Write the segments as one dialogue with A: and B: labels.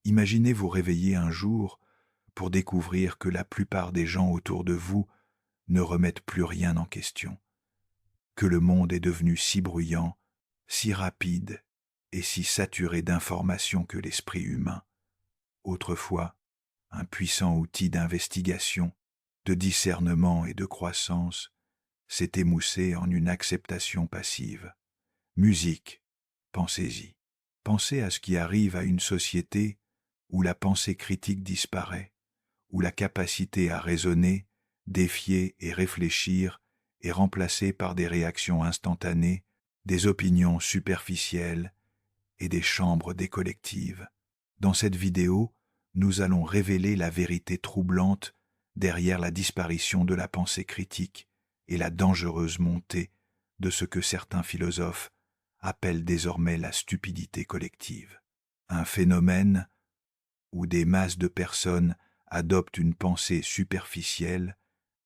A: Imaginez vous réveiller un jour pour découvrir que la plupart des gens autour de vous ne remettent plus rien en question, que le monde est devenu si bruyant, si rapide et si saturé d'informations que l'esprit humain, autrefois un puissant outil d'investigation, de discernement et de croissance, s'est émoussé en une acceptation passive. Musique, pensez-y. Pensez à ce qui arrive à une société où la pensée critique disparaît, où la capacité à raisonner, défier et réfléchir est remplacée par des réactions instantanées, des opinions superficielles et des chambres décollectives. Dans cette vidéo, nous allons révéler la vérité troublante derrière la disparition de la pensée critique et la dangereuse montée de ce que certains philosophes appellent désormais la stupidité collective. Un phénomène où des masses de personnes adoptent une pensée superficielle,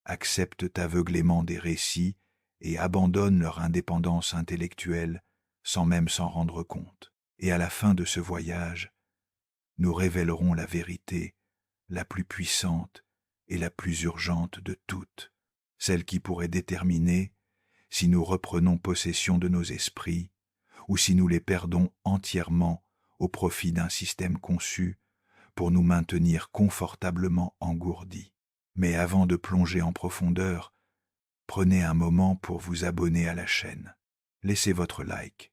A: acceptent aveuglément des récits et abandonnent leur indépendance intellectuelle sans même s'en rendre compte. Et à la fin de ce voyage, nous révélerons la vérité la plus puissante et la plus urgente de toutes, celle qui pourrait déterminer si nous reprenons possession de nos esprits ou si nous les perdons entièrement au profit d'un système conçu pour nous maintenir confortablement engourdis. Mais avant de plonger en profondeur, prenez un moment pour vous abonner à la chaîne, laissez votre like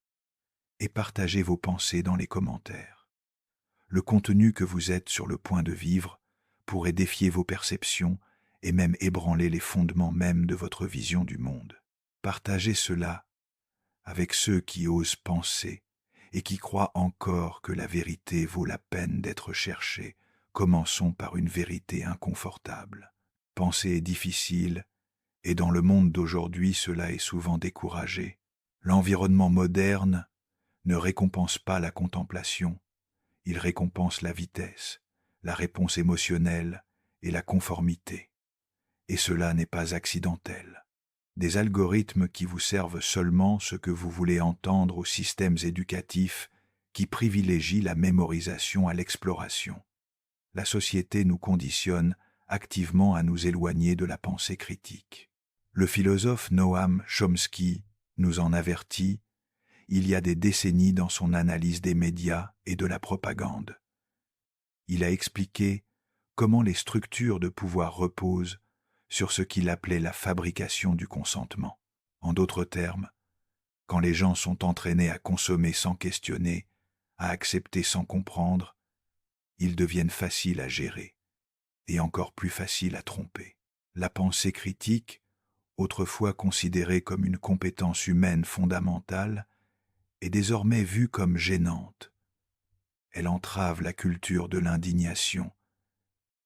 A: et partagez vos pensées dans les commentaires. Le contenu que vous êtes sur le point de vivre pourrait défier vos perceptions et même ébranler les fondements mêmes de votre vision du monde. Partagez cela avec ceux qui osent penser et qui croient encore que la vérité vaut la peine d'être cherchée. Commençons par une vérité inconfortable. Penser est difficile, et dans le monde d'aujourd'hui cela est souvent découragé. L'environnement moderne ne récompense pas la contemplation, il récompense la vitesse, la réponse émotionnelle et la conformité. Et cela n'est pas accidentel. Des algorithmes qui vous servent seulement ce que vous voulez entendre aux systèmes éducatifs qui privilégient la mémorisation à l'exploration. La société nous conditionne activement à nous éloigner de la pensée critique. Le philosophe Noam Chomsky nous en avertit il y a des décennies dans son analyse des médias et de la propagande. Il a expliqué comment les structures de pouvoir reposent sur ce qu'il appelait la fabrication du consentement. En d'autres termes, quand les gens sont entraînés à consommer sans questionner, à accepter sans comprendre, ils deviennent faciles à gérer et encore plus faciles à tromper. La pensée critique, autrefois considérée comme une compétence humaine fondamentale, est désormais vue comme gênante. Elle entrave la culture de l'indignation,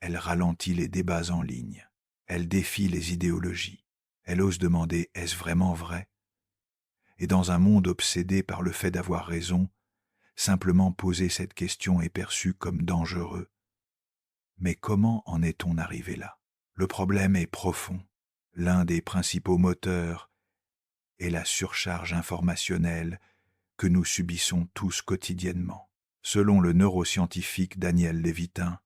A: elle ralentit les débats en ligne, elle défie les idéologies, elle ose demander « est-ce vraiment vrai ?» Et dans un monde obsédé par le fait d'avoir raison, simplement poser cette question est perçu comme dangereux. Mais comment en est-on arrivé là? Le problème est profond. L'un des principaux moteurs est la surcharge informationnelle que nous subissons tous quotidiennement. Selon le neuroscientifique Daniel Lévitin,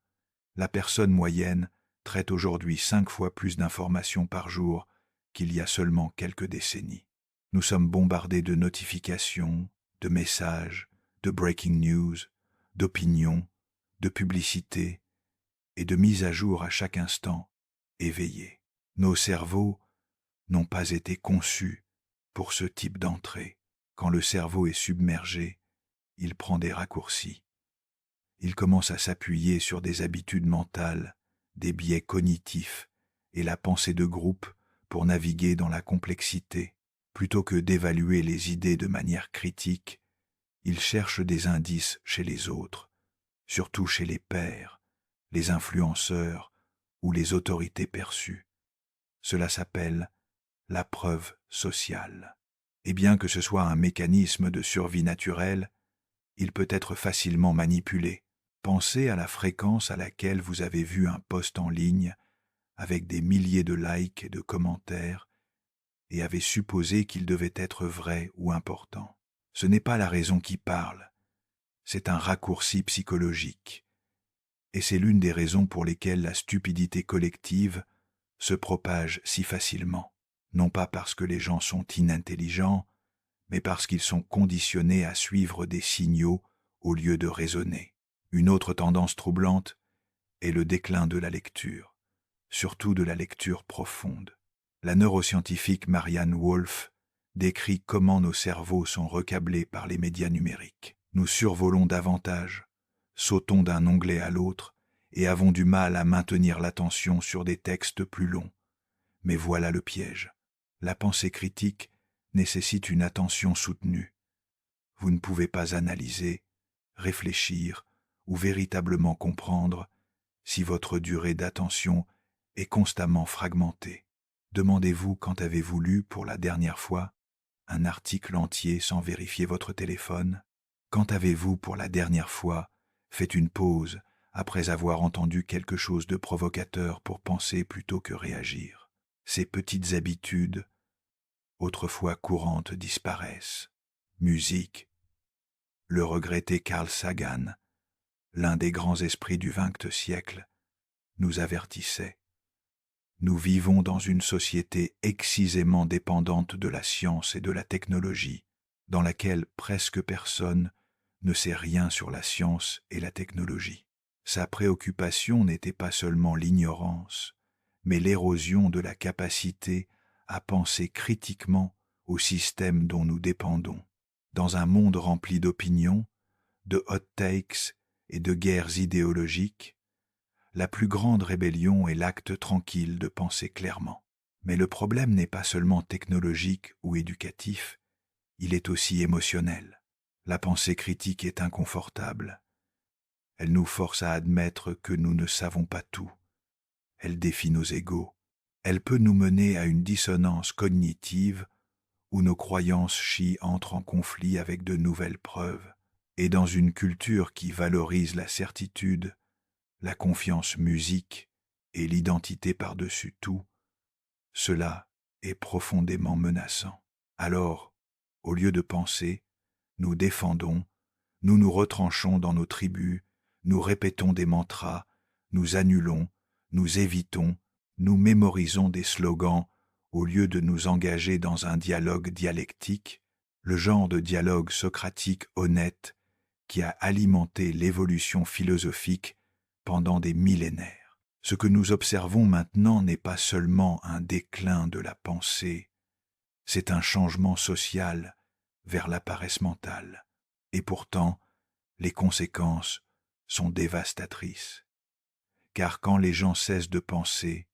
A: la personne moyenne traite aujourd'hui 5 fois plus d'informations par jour qu'il y a seulement quelques décennies. Nous sommes bombardés de notifications, de messages, de breaking news, d'opinions, de publicités et de mises à jour à chaque instant, éveillés. Nos cerveaux n'ont pas été conçus pour ce type d'entrée. Quand le cerveau est submergé, il prend des raccourcis. Il commence à s'appuyer sur des habitudes mentales, des biais cognitifs et la pensée de groupe pour naviguer dans la complexité. Plutôt que d'évaluer les idées de manière critique, il cherche des indices chez les autres, surtout chez les pairs, les influenceurs ou les autorités perçues. Cela s'appelle la preuve sociale. Et bien que ce soit un mécanisme de survie naturelle, il peut être facilement manipulé. Pensez à la fréquence à laquelle vous avez vu un post en ligne avec des milliers de likes et de commentaires et avez supposé qu'il devait être vrai ou important. Ce n'est pas la raison qui parle, c'est un raccourci psychologique, Et c'est l'une des raisons pour lesquelles la stupidité collective se propage si facilement. Non pas parce que les gens sont inintelligents, mais parce qu'ils sont conditionnés à suivre des signaux au lieu de raisonner. Une autre tendance troublante est le déclin de la lecture, surtout de la lecture profonde. La neuroscientifique Marianne Wolf décrit comment nos cerveaux sont recablés par les médias numériques. Nous survolons davantage, sautons d'un onglet à l'autre et avons du mal à maintenir l'attention sur des textes plus longs. Mais voilà le piège. La pensée critique nécessite une attention soutenue. Vous ne pouvez pas analyser, réfléchir ou véritablement comprendre si votre durée d'attention est constamment fragmentée. Demandez-vous quand avez-vous lu pour la dernière fois un article entier sans vérifier votre téléphone? Quand avez-vous pour la dernière fois fait une pause après avoir entendu quelque chose de provocateur pour penser plutôt que réagir? Ces petites habitudes, autrefois courantes, disparaissent. Musique. Le regretté Carl Sagan, l'un des grands esprits du XXe siècle, nous avertissait. Nous vivons dans une société excisément dépendante de la science et de la technologie, dans laquelle presque personne ne sait rien sur la science et la technologie. Sa préoccupation n'était pas seulement l'ignorance, mais l'érosion de la capacité à penser critiquement au système dont nous dépendons. Dans un monde rempli d'opinions, de hot takes et de guerres idéologiques, la plus grande rébellion est l'acte tranquille de penser clairement. Mais le problème n'est pas seulement technologique ou éducatif, il est aussi émotionnel. La pensée critique est inconfortable. Elle nous force à admettre que nous ne savons pas tout. Elle défie nos égos. Elle peut nous mener à une dissonance cognitive où nos croyances entrent en conflit avec de nouvelles preuves. Et dans une culture qui valorise la certitude, la confiance musique et l'identité par-dessus tout, cela est profondément menaçant. Alors, au lieu de penser, nous défendons, nous nous retranchons dans nos tribus, nous répétons des mantras, nous annulons, nous évitons, nous mémorisons des slogans au lieu de nous engager dans un dialogue dialectique, le genre de dialogue socratique honnête qui a alimenté l'évolution philosophique pendant des millénaires. Ce que nous observons maintenant n'est pas seulement un déclin de la pensée, c'est un changement social vers la paresse mentale. Et pourtant, les conséquences sont dévastatrices. Car quand les gens cessent de penser,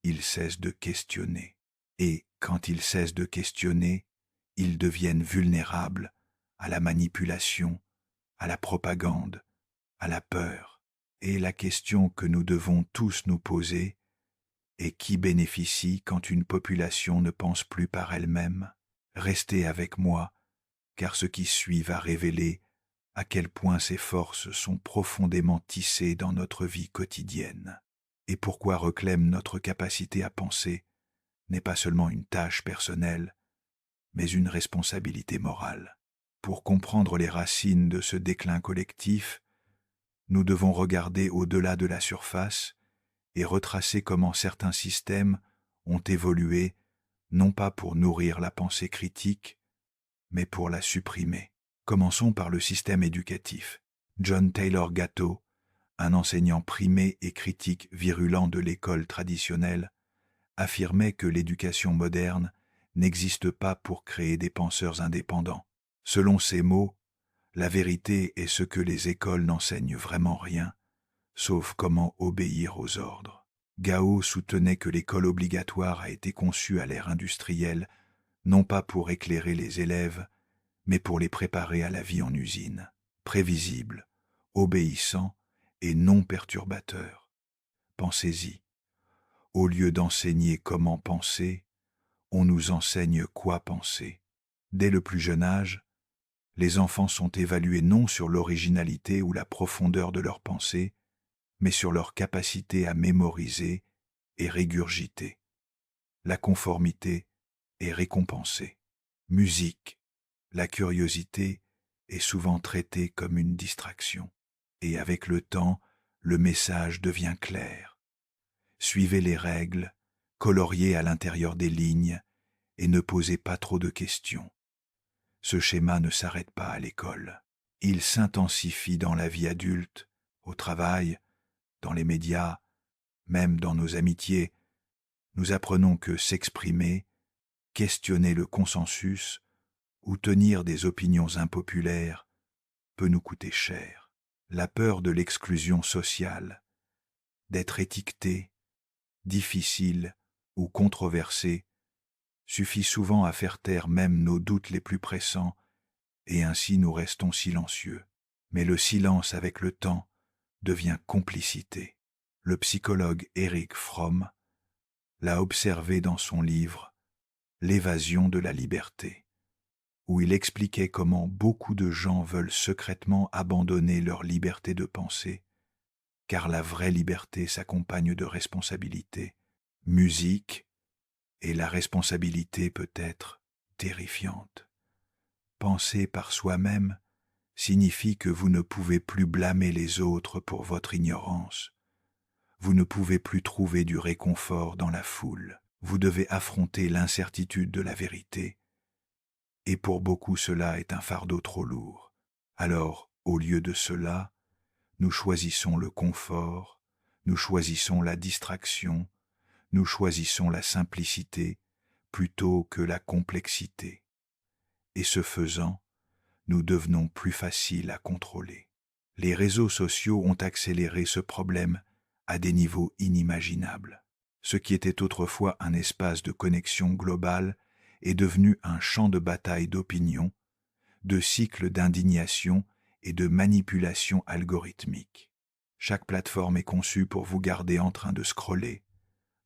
A: ils cessent de questionner. Et quand ils cessent de questionner, ils deviennent vulnérables à la manipulation, à la propagande, à la peur. Et la question que nous devons tous nous poser est qui bénéficie quand une population ne pense plus par elle-même? Restez avec moi, car ce qui suit va révéler à quel point ces forces sont profondément tissées dans notre vie quotidienne, et pourquoi Reclaim notre capacité à penser n'est pas seulement une tâche personnelle, mais une responsabilité morale. Pour comprendre les racines de ce déclin collectif, nous devons regarder au-delà de la surface et retracer comment certains systèmes ont évolué, non pas pour nourrir la pensée critique, mais pour la supprimer. Commençons par le système éducatif. John Taylor Gatto, un enseignant primé et critique virulent de l'école traditionnelle, affirmait que l'éducation moderne n'existe pas pour créer des penseurs indépendants. Selon ses mots, la vérité est ce que les écoles n'enseignent vraiment rien, sauf comment obéir aux ordres. Gao soutenait que l'école obligatoire a été conçue à l'ère industrielle, non pas pour éclairer les élèves, mais pour les préparer à la vie en usine, prévisible, obéissant et non perturbateur. Pensez-y. Au lieu d'enseigner comment penser, on nous enseigne quoi penser. Dès le plus jeune âge, les enfants sont évalués non sur l'originalité ou la profondeur de leur pensée, mais sur leur capacité à mémoriser et régurgiter. La conformité est récompensée. Musique. La curiosité est souvent traitée comme une distraction. Et avec le temps, le message devient clair. Suivez les règles, coloriez à l'intérieur des lignes et ne posez pas trop de questions. Ce schéma ne s'arrête pas à l'école. Il s'intensifie dans la vie adulte, au travail, dans les médias, même dans nos amitiés. Nous apprenons que s'exprimer, questionner le consensus ou tenir des opinions impopulaires peut nous coûter cher. La peur de l'exclusion sociale, d'être étiqueté, difficile ou controversé, suffit souvent à faire taire même nos doutes les plus pressants, et ainsi nous restons silencieux. Mais le silence avec le temps devient complicité. Le psychologue Erich Fromm l'a observé dans son livre « L'évasion de la liberté », où il expliquait comment beaucoup de gens veulent secrètement abandonner leur liberté de penser, car la vraie liberté s'accompagne de responsabilités. Musique, et la responsabilité peut être terrifiante. Penser par soi-même signifie que vous ne pouvez plus blâmer les autres pour votre ignorance. Vous ne pouvez plus trouver du réconfort dans la foule. Vous devez affronter l'incertitude de la vérité. Et pour beaucoup, cela est un fardeau trop lourd. Alors, au lieu de cela, nous choisissons le confort, nous choisissons la distraction, nous choisissons la simplicité plutôt que la complexité. Et ce faisant, nous devenons plus faciles à contrôler. Les réseaux sociaux ont accéléré ce problème à des niveaux inimaginables. Ce qui était autrefois un espace de connexion globale est devenu un champ de bataille d'opinion, de cycles d'indignation et de manipulation algorithmique. Chaque plateforme est conçue pour vous garder en train de scroller,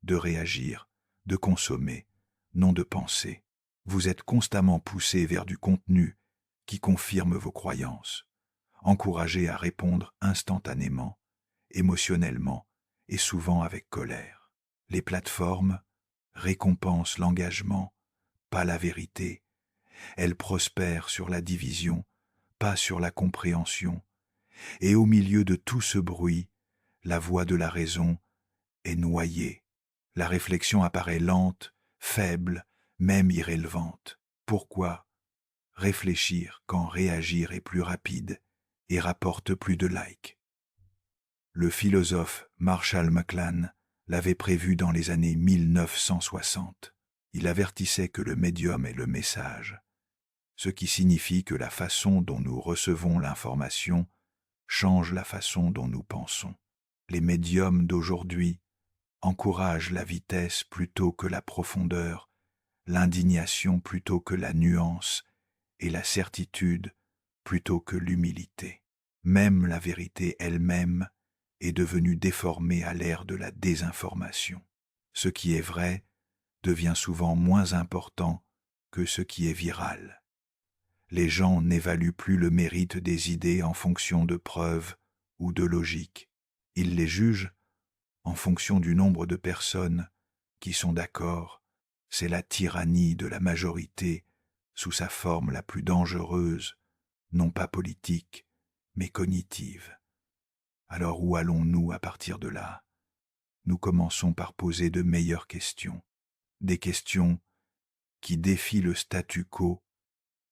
A: de réagir, de consommer, non de penser. Vous êtes constamment poussé vers du contenu qui confirme vos croyances, encouragé à répondre instantanément, émotionnellement et souvent avec colère. Les plateformes récompensent l'engagement, pas la vérité. Elles prospèrent sur la division, pas sur la compréhension. Et au milieu de tout ce bruit, la voix de la raison est noyée. La réflexion apparaît lente, faible, même irrélevante. Pourquoi réfléchir quand réagir est plus rapide et rapporte plus de likes? Le philosophe Marshall McLuhan l'avait prévu dans les années 1960. Il avertissait que le médium est le message, ce qui signifie que la façon dont nous recevons l'information change la façon dont nous pensons. Les médiums d'aujourd'hui encouragent la vitesse plutôt que la profondeur, l'indignation plutôt que la nuance et la certitude plutôt que l'humilité. Même la vérité elle-même est devenue déformée à l'ère de la désinformation. Ce qui est vrai devient souvent moins important que ce qui est viral. Les gens n'évaluent plus le mérite des idées en fonction de preuves ou de logique. Ils les jugent en fonction du nombre de personnes qui sont d'accord. C'est la tyrannie de la majorité sous sa forme la plus dangereuse, non pas politique, mais cognitive. Alors où allons-nous à partir de là? Nous commençons par poser de meilleures questions, des questions qui défient le statu quo,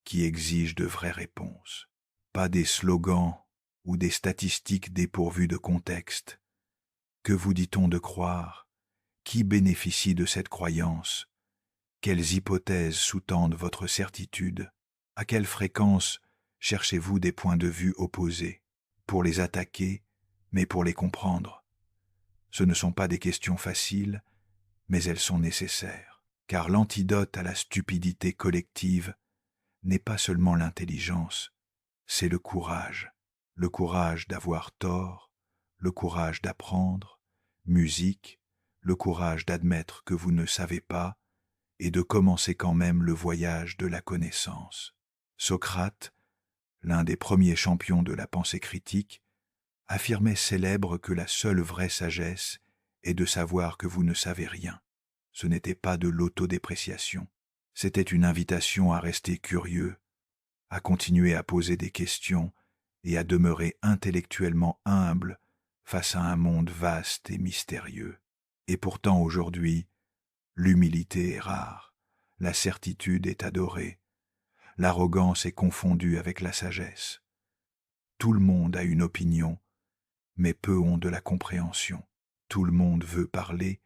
A: qui exigent de vraies réponses, pas des slogans ou des statistiques dépourvues de contexte. Que vous dit-on de croire? Qui bénéficie de cette croyance? Quelles hypothèses sous-tendent votre certitude? À quelle fréquence cherchez-vous des points de vue opposés? Pour les attaquer, mais pour les comprendre. Ce ne sont pas des questions faciles, mais elles sont nécessaires, car l'antidote à la stupidité collective n'est pas seulement l'intelligence, c'est le courage d'avoir tort, le courage d'apprendre, musique, le courage d'admettre que vous ne savez pas et de commencer quand même le voyage de la connaissance. Socrate, l'un des premiers champions de la pensée critique, affirmait célèbre que la seule vraie sagesse est de savoir que vous ne savez rien. Ce n'était pas de l'autodépréciation, c'était une invitation à rester curieux, à continuer à poser des questions et à demeurer intellectuellement humble face à un monde vaste et mystérieux. Et pourtant aujourd'hui, l'humilité est rare, la certitude est adorée, l'arrogance est confondue avec la sagesse. Tout le monde a une opinion, mais peu ont de la compréhension. Tout le monde veut parler,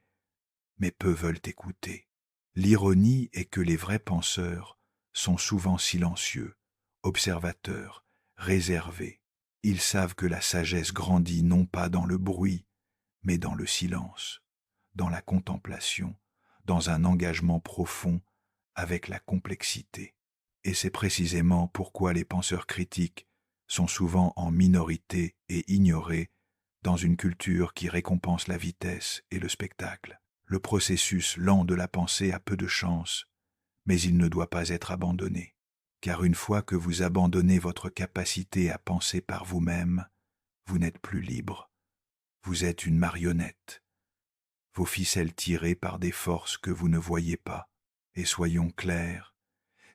A: mais peu veulent écouter. L'ironie est que les vrais penseurs sont souvent silencieux, observateurs, réservés. Ils savent que la sagesse grandit non pas dans le bruit, mais dans le silence, dans la contemplation, dans un engagement profond avec la complexité. Et c'est précisément pourquoi les penseurs critiques sont souvent en minorité et ignorés dans une culture qui récompense la vitesse et le spectacle. Le processus lent de la pensée a peu de chance, mais il ne doit pas être abandonné, car une fois que vous abandonnez votre capacité à penser par vous-même, vous n'êtes plus libre. Vous êtes une marionnette, vos ficelles tirées par des forces que vous ne voyez pas. Et soyons clairs,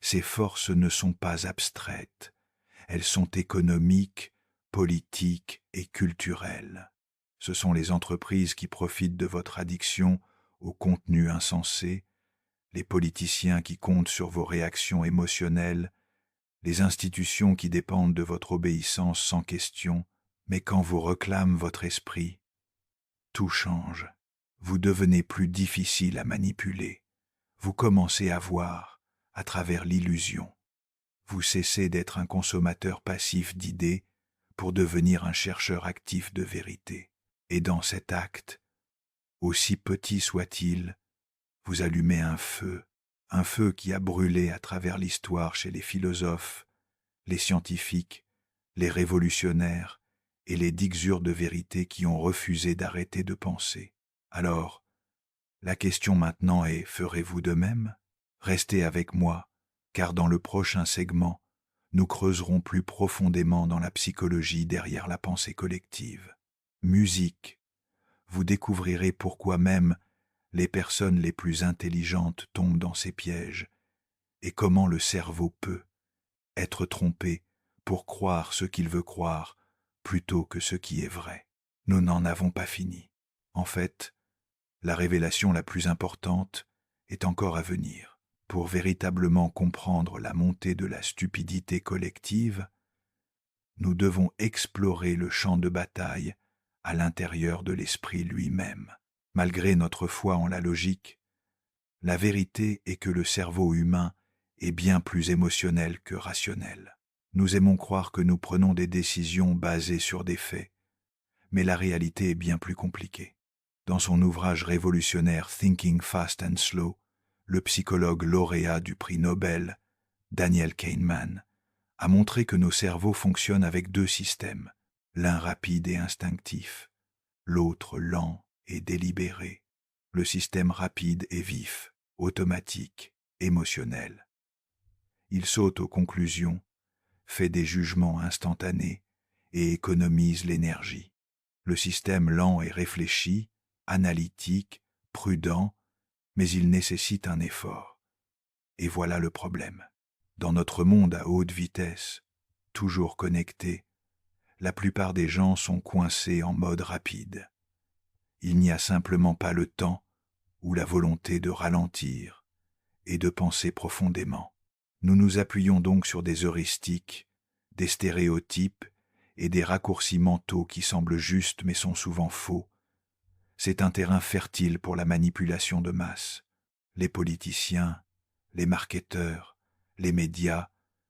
A: ces forces ne sont pas abstraites, elles sont économiques, politiques et culturelles. Ce sont les entreprises qui profitent de votre addiction au contenu insensé, les politiciens qui comptent sur vos réactions émotionnelles, les institutions qui dépendent de votre obéissance sans question, mais quand vous réclament votre esprit, tout change. Vous devenez plus difficile à manipuler. Vous commencez à voir à travers l'illusion. Vous cessez d'être un consommateur passif d'idées pour devenir un chercheur actif de vérité. Et dans cet acte, aussi petit soit-il, vous allumez un feu qui a brûlé à travers l'histoire chez les philosophes, les scientifiques, les révolutionnaires et les dixures de vérité qui ont refusé d'arrêter de penser. Alors, la question maintenant est, ferez-vous de même? Restez avec moi, car dans le prochain segment, nous creuserons plus profondément dans la psychologie derrière la pensée collective. Musique. Vous découvrirez pourquoi même les personnes les plus intelligentes tombent dans ces pièges, et comment le cerveau peut être trompé pour croire ce qu'il veut croire plutôt que ce qui est vrai. Nous n'en avons pas fini. En fait, la révélation la plus importante est encore à venir. Pour véritablement comprendre la montée de la stupidité collective, nous devons explorer le champ de bataille à l'intérieur de l'esprit lui-même. Malgré notre foi en la logique, la vérité est que le cerveau humain est bien plus émotionnel que rationnel. Nous aimons croire que nous prenons des décisions basées sur des faits, mais la réalité est bien plus compliquée. Dans son ouvrage révolutionnaire Thinking Fast and Slow, le psychologue lauréat du prix Nobel, Daniel Kahneman, a montré que nos cerveaux fonctionnent avec deux systèmes, l'un rapide et instinctif, l'autre lent et délibéré. Le système rapide est vif, automatique, émotionnel. Il saute aux conclusions, fait des jugements instantanés et économise l'énergie. Le système lent est réfléchi, analytique, prudent, mais il nécessite un effort. Et voilà le problème. Dans notre monde à haute vitesse, toujours connecté, la plupart des gens sont coincés en mode rapide. Il n'y a simplement pas le temps ou la volonté de ralentir et de penser profondément. Nous nous appuyons donc sur des heuristiques, des stéréotypes et des raccourcis mentaux qui semblent justes mais sont souvent faux. C'est un terrain fertile pour la manipulation de masse. Les politiciens, les marketeurs, les médias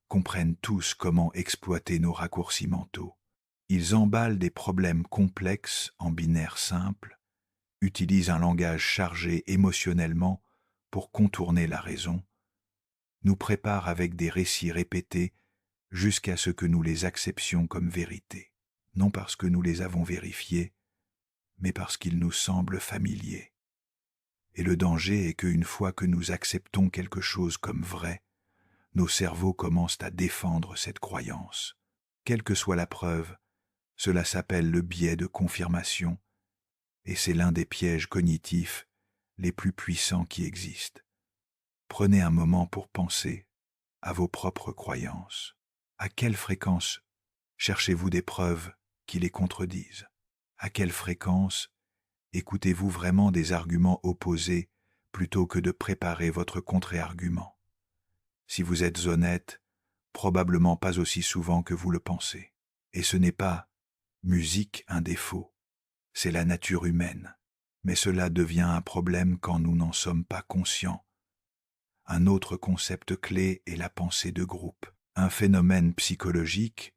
A: comprennent tous comment exploiter nos raccourcis mentaux. Ils emballent des problèmes complexes en binaires simples, utilisent un langage chargé émotionnellement pour contourner la raison, nous préparent avec des récits répétés jusqu'à ce que nous les acceptions comme vérité, non parce que nous les avons vérifiés, mais parce qu'ils nous semblent familiers. Et le danger est qu'une fois que nous acceptons quelque chose comme vrai, nos cerveaux commencent à défendre cette croyance. Quelle que soit la preuve, cela s'appelle le biais de confirmation, et c'est l'un des pièges cognitifs les plus puissants qui existent. Prenez un moment pour penser à vos propres croyances. À quelle fréquence cherchez-vous des preuves qui les contredisent? À quelle fréquence écoutez-vous vraiment des arguments opposés plutôt que de préparer votre contre-argument? Si vous êtes honnête, probablement pas aussi souvent que vous le pensez. Et ce n'est pas musique un défaut, c'est la nature humaine. Mais cela devient un problème quand nous n'en sommes pas conscients. Un autre concept clé est la pensée de groupe, un phénomène psychologique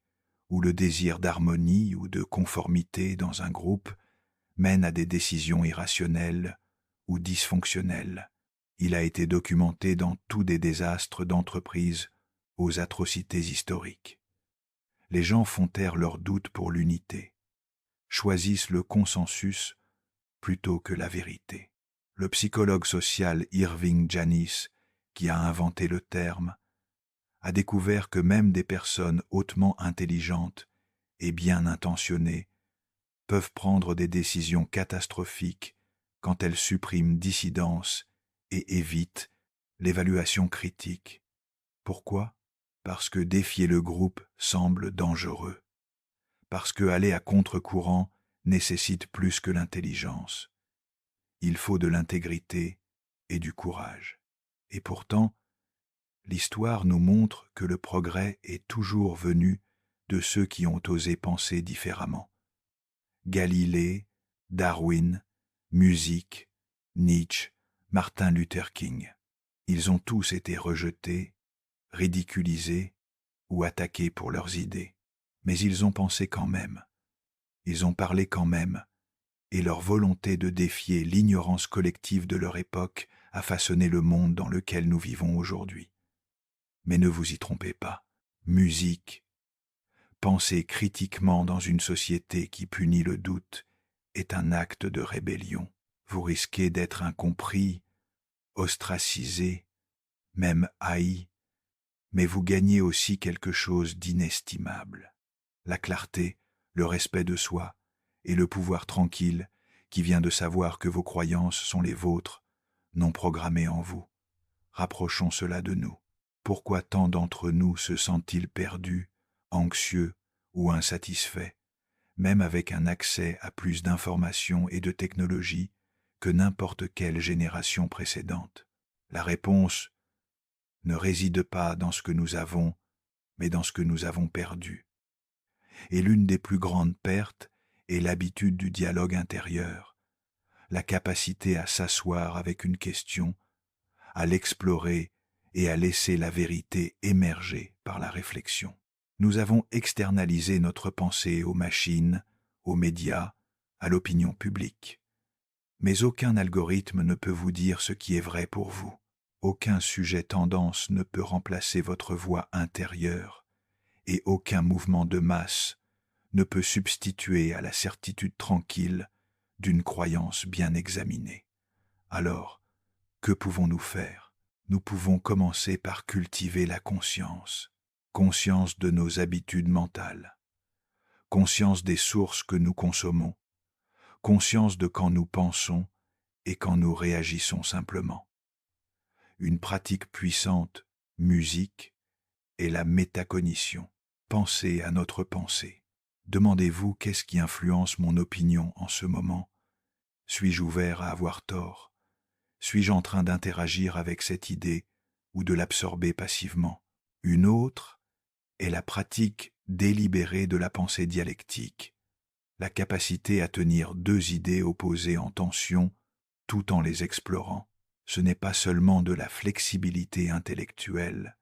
A: où le désir d'harmonie ou de conformité dans un groupe mène à des décisions irrationnelles ou dysfonctionnelles. Il a été documenté dans tous des désastres d'entreprise aux atrocités historiques. Les gens font taire leurs doutes pour l'unité, choisissent le consensus plutôt que la vérité. Le psychologue social Irving Janis, qui a inventé le terme, a découvert que même des personnes hautement intelligentes et bien intentionnées peuvent prendre des décisions catastrophiques quand elles suppriment dissidence et évitent l'évaluation critique. Pourquoi? Parce que défier le groupe semble dangereux. Parce que aller à contre-courant nécessite plus que l'intelligence. Il faut de l'intégrité et du courage. Et pourtant, l'histoire nous montre que le progrès est toujours venu de ceux qui ont osé penser différemment. Galilée, Darwin, musique, Nietzsche, Martin Luther King. Ils ont tous été rejetés, ridiculisés ou attaqués pour leurs idées. Mais ils ont pensé quand même. Ils ont parlé quand même. Et leur volonté de défier l'ignorance collective de leur époque a façonné le monde dans lequel nous vivons aujourd'hui. Mais ne vous y trompez pas. Musique, penser critiquement dans une société qui punit le doute est un acte de rébellion. Vous risquez d'être incompris, ostracisé, même haï, mais vous gagnez aussi quelque chose d'inestimable. La clarté, le respect de soi et le pouvoir tranquille qui vient de savoir que vos croyances sont les vôtres, non programmées en vous. Rapprochons cela de nous. Pourquoi tant d'entre nous se sentent-ils perdus, anxieux ou insatisfaits, même avec un accès à plus d'informations et de technologies que n'importe quelle génération précédente? La réponse ne réside pas dans ce que nous avons, mais dans ce que nous avons perdu. Et l'une des plus grandes pertes est l'habitude du dialogue intérieur, la capacité à s'asseoir avec une question, à l'explorer et à laisser la vérité émerger par la réflexion. Nous avons externalisé notre pensée aux machines, aux médias, à l'opinion publique. Mais aucun algorithme ne peut vous dire ce qui est vrai pour vous. Aucun sujet tendance ne peut remplacer votre voix intérieure, et aucun mouvement de masse ne peut substituer à la certitude tranquille d'une croyance bien examinée. Alors, que pouvons-nous faire? Nous pouvons commencer par cultiver la conscience, conscience de nos habitudes mentales, conscience des sources que nous consommons, conscience de quand nous pensons et quand nous réagissons simplement. Une pratique puissante, musique, est la métacognition. Pensez à notre pensée. Demandez-vous qu'est-ce qui influence mon opinion en ce moment. Suis-je ouvert à avoir tort? Suis-je en train d'interagir avec cette idée ou de l'absorber passivement? Une autre est la pratique délibérée de la pensée dialectique, la capacité à tenir deux idées opposées en tension tout en les explorant. Ce n'est pas seulement de la flexibilité intellectuelle.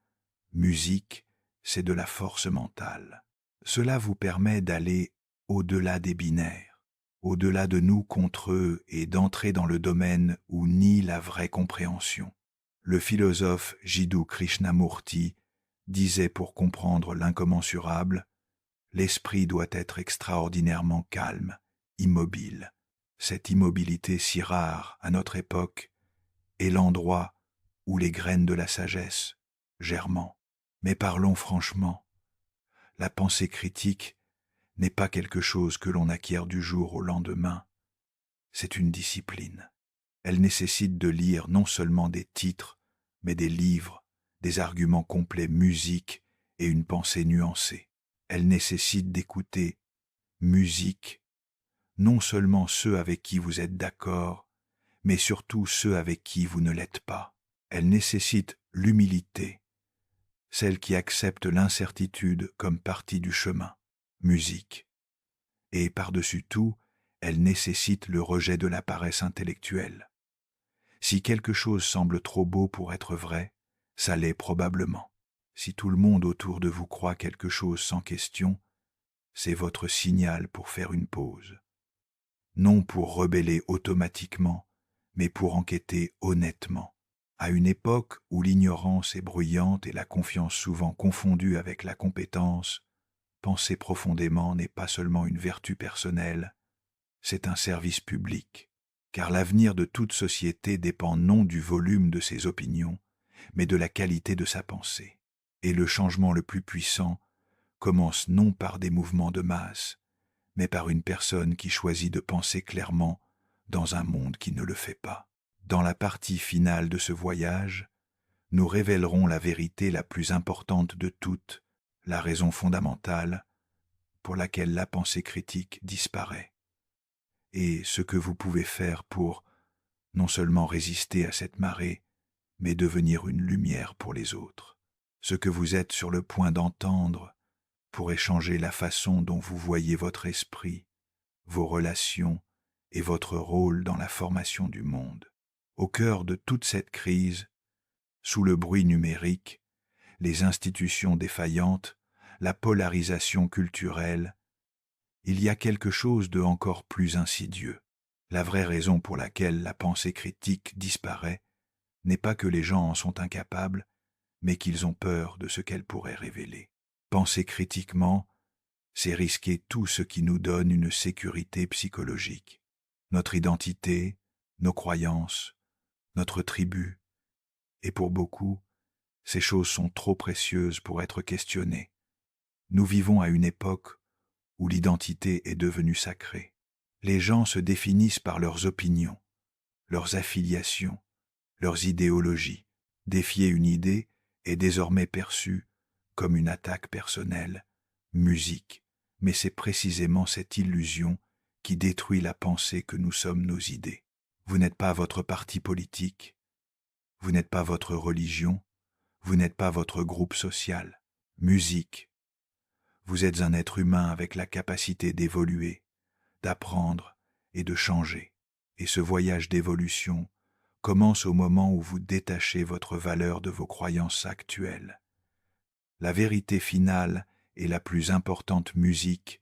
A: Musique, c'est de la force mentale. Cela vous permet d'aller au-delà des binaires, au-delà de nous contre eux et d'entrer dans le domaine où nie la vraie compréhension. Le philosophe Jiddu Krishnamurti disait pour comprendre l'incommensurable, l'esprit doit être extraordinairement calme, immobile. Cette immobilité si rare à notre époque est l'endroit où les graines de la sagesse germent. Mais parlons franchement, la pensée critique n'est pas quelque chose que l'on acquiert du jour au lendemain, c'est une discipline. Elle nécessite de lire non seulement des titres, mais des livres, des arguments complets, musique et une pensée nuancée. Elle nécessite d'écouter musique, non seulement ceux avec qui vous êtes d'accord, mais surtout ceux avec qui vous ne l'êtes pas. Elle nécessite l'humilité, celle qui accepte l'incertitude comme partie du chemin, musique. Et par-dessus tout, elle nécessite le rejet de la paresse intellectuelle. Si quelque chose semble trop beau pour être vrai, ça l'est probablement. Si tout le monde autour de vous croit quelque chose sans question, c'est votre signal pour faire une pause. Non pour rebeller automatiquement, mais pour enquêter honnêtement. À une époque où l'ignorance est bruyante et la confiance souvent confondue avec la compétence, penser profondément n'est pas seulement une vertu personnelle, c'est un service public. Car l'avenir de toute société dépend non du volume de ses opinions, mais de la qualité de sa pensée. Et le changement le plus puissant commence non par des mouvements de masse, mais par une personne qui choisit de penser clairement dans un monde qui ne le fait pas. Dans la partie finale de ce voyage, nous révélerons la vérité la plus importante de toutes, la raison fondamentale pour laquelle la pensée critique disparaît, et ce que vous pouvez faire pour non seulement résister à cette marée, mais devenir une lumière pour les autres. Ce que vous êtes sur le point d'entendre pourrait changer la façon dont vous voyez votre esprit, vos relations et votre rôle dans la formation du monde. Au cœur de toute cette crise, sous le bruit numérique, les institutions défaillantes, la polarisation culturelle, il y a quelque chose de encore plus insidieux. La vraie raison pour laquelle la pensée critique disparaît n'est pas que les gens en sont incapables, mais qu'ils ont peur de ce qu'elle pourrait révéler. Penser critiquement, c'est risquer tout ce qui nous donne une sécurité psychologique. Notre identité, nos croyances, notre tribu. Et pour beaucoup, ces choses sont trop précieuses pour être questionnées. Nous vivons à une époque où l'identité est devenue sacrée. Les gens se définissent par leurs opinions, leurs affiliations, leurs idéologies. Défier une idée est désormais perçu comme une attaque personnelle, musique, mais c'est précisément cette illusion qui détruit la pensée que nous sommes nos idées. Vous n'êtes pas votre parti politique, vous n'êtes pas votre religion, vous n'êtes pas votre groupe social. Musique. Vous êtes un être humain avec la capacité d'évoluer, d'apprendre et de changer. Et ce voyage d'évolution commence au moment où vous détachez votre valeur de vos croyances actuelles. La vérité finale et la plus importante musique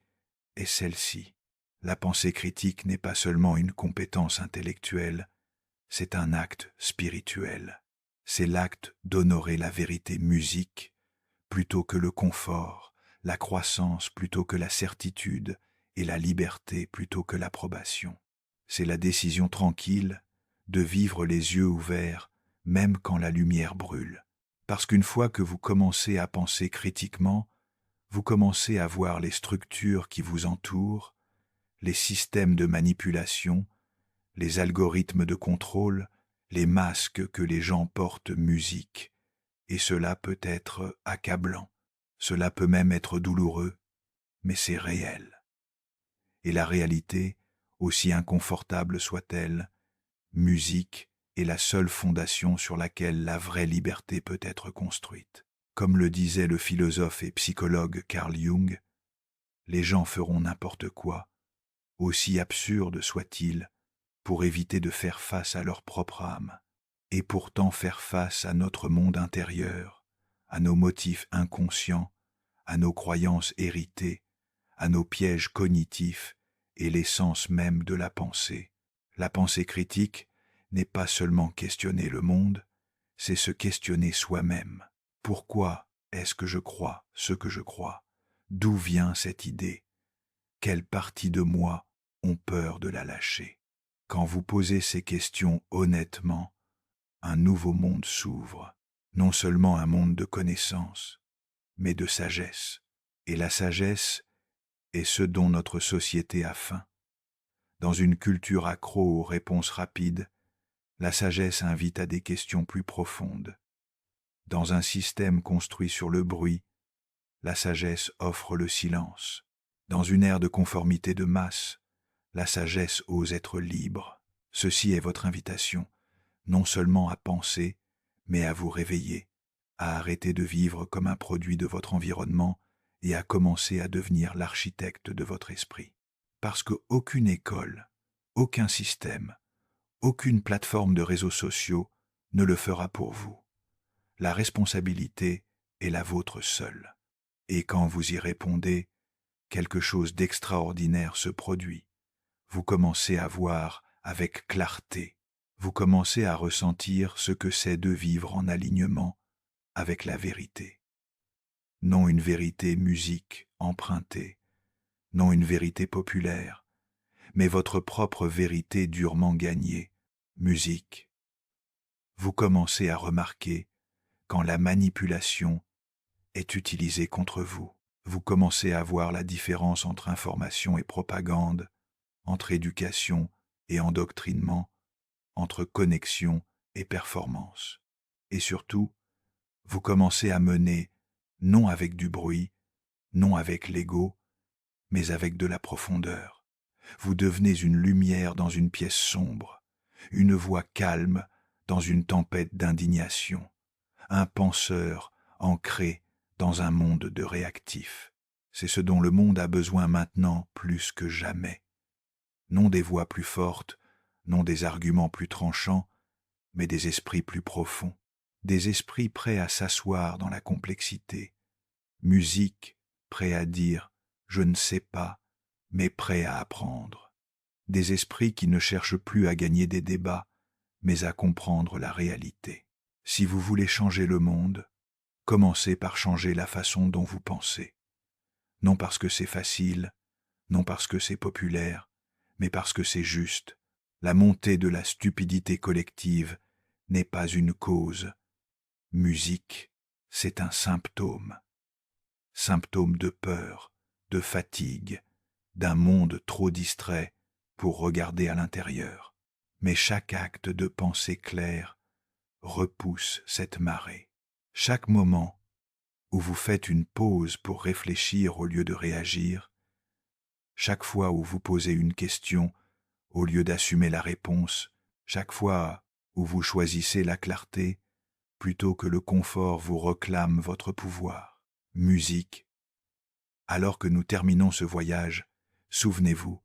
A: est celle-ci. La pensée critique n'est pas seulement une compétence intellectuelle, c'est un acte spirituel. C'est l'acte d'honorer la vérité musique plutôt que le confort, la croissance plutôt que la certitude et la liberté plutôt que l'approbation. C'est la décision tranquille de vivre les yeux ouverts même quand la lumière brûle. Parce qu'une fois que vous commencez à penser critiquement, vous commencez à voir les structures qui vous entourent, les systèmes de manipulation, les algorithmes de contrôle, les masques que les gens portent musique. Et cela peut être accablant, cela peut même être douloureux, mais c'est réel. Et la réalité, aussi inconfortable soit-elle, musique est la seule fondation sur laquelle la vraie liberté peut être construite. Comme le disait le philosophe et psychologue Carl Jung, les gens feront n'importe quoi, aussi absurde soit-il, pour éviter de faire face à leur propre âme, et pourtant faire face à notre monde intérieur, à nos motifs inconscients, à nos croyances héritées, à nos pièges cognitifs et l'essence même de la pensée. La pensée critique n'est pas seulement questionner le monde, c'est se questionner soi-même. Pourquoi est-ce que je crois ce que je crois? D'où vient cette idée? Quelle partie de moi ont peur de la lâcher? Quand vous posez ces questions honnêtement, un nouveau monde s'ouvre, non seulement un monde de connaissances, mais de sagesse. Et la sagesse est ce dont notre société a faim. Dans une culture accro aux réponses rapides, la sagesse invite à des questions plus profondes. Dans un système construit sur le bruit, la sagesse offre le silence. Dans une ère de conformité de masse, La sagesse ose être libre. Ceci est votre invitation, non seulement à penser, mais à vous réveiller, à arrêter de vivre comme un produit de votre environnement et à commencer à devenir l'architecte de votre esprit. Parce qu'aucune école, aucun système, aucune plateforme de réseaux sociaux ne le fera pour vous. La responsabilité est la vôtre seule. Et quand vous y répondez, quelque chose d'extraordinaire se produit. Vous commencez à voir avec clarté. Vous commencez à ressentir ce que c'est de vivre en alignement avec la vérité. Non une vérité musique empruntée, non une vérité populaire, mais votre propre vérité durement gagnée, musique. Vous commencez à remarquer quand la manipulation est utilisée contre vous. Vous commencez à voir la différence entre information et propagande, entre éducation et endoctrinement, entre connexion et performance. Et surtout, vous commencez à mener, non avec du bruit, non avec l'ego, mais avec de la profondeur. Vous devenez une lumière dans une pièce sombre, une voix calme dans une tempête d'indignation, un penseur ancré dans un monde de réactifs. C'est ce dont le monde a besoin maintenant plus que jamais. Non des voix plus fortes, non des arguments plus tranchants, mais des esprits plus profonds, des esprits prêts à s'asseoir dans la complexité, musique, prêts à dire « je ne sais pas », mais prêts à apprendre, des esprits qui ne cherchent plus à gagner des débats, mais à comprendre la réalité. Si vous voulez changer le monde, commencez par changer la façon dont vous pensez. Non parce que c'est facile, non parce que c'est populaire, mais parce que c'est juste. La montée de la stupidité collective n'est pas une cause. Musique, c'est un symptôme. Symptôme de peur, de fatigue, d'un monde trop distrait pour regarder à l'intérieur. Mais chaque acte de pensée claire repousse cette marée. Chaque moment où vous faites une pause pour réfléchir au lieu de réagir, chaque fois où vous posez une question au lieu d'assumer la réponse, chaque fois où vous choisissez la clarté plutôt que le confort vous réclame votre pouvoir. Musique. Alors que nous terminons ce voyage, souvenez-vous,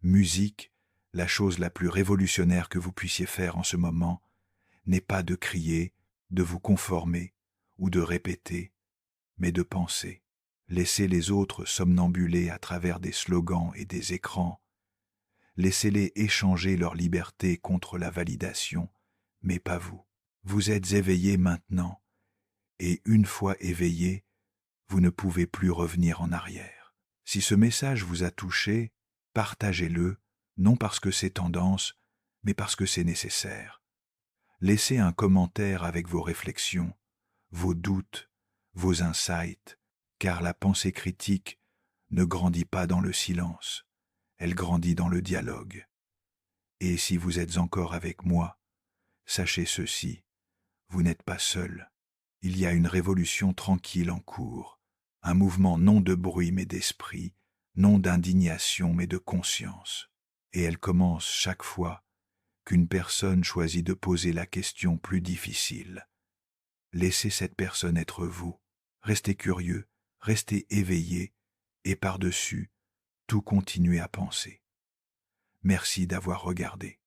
A: musique, la chose la plus révolutionnaire que vous puissiez faire en ce moment, n'est pas de crier, de vous conformer ou de répéter, mais de penser. Laissez les autres somnambuler à travers des slogans et des écrans. Laissez-les échanger leur liberté contre la validation, mais pas vous. Vous êtes éveillé maintenant, et une fois éveillé, vous ne pouvez plus revenir en arrière. Si ce message vous a touché, partagez-le, non parce que c'est tendance, mais parce que c'est nécessaire. Laissez un commentaire avec vos réflexions, vos doutes, vos insights, car la pensée critique ne grandit pas dans le silence, elle grandit dans le dialogue. Et si vous êtes encore avec moi, sachez ceci, vous n'êtes pas seul. Il y a une révolution tranquille en cours, un mouvement non de bruit mais d'esprit, non d'indignation mais de conscience. Et elle commence chaque fois qu'une personne choisit de poser la question plus difficile. Laissez cette personne être vous. Restez curieux, restez éveillé et par-dessus, tout continuez à penser. Merci d'avoir regardé.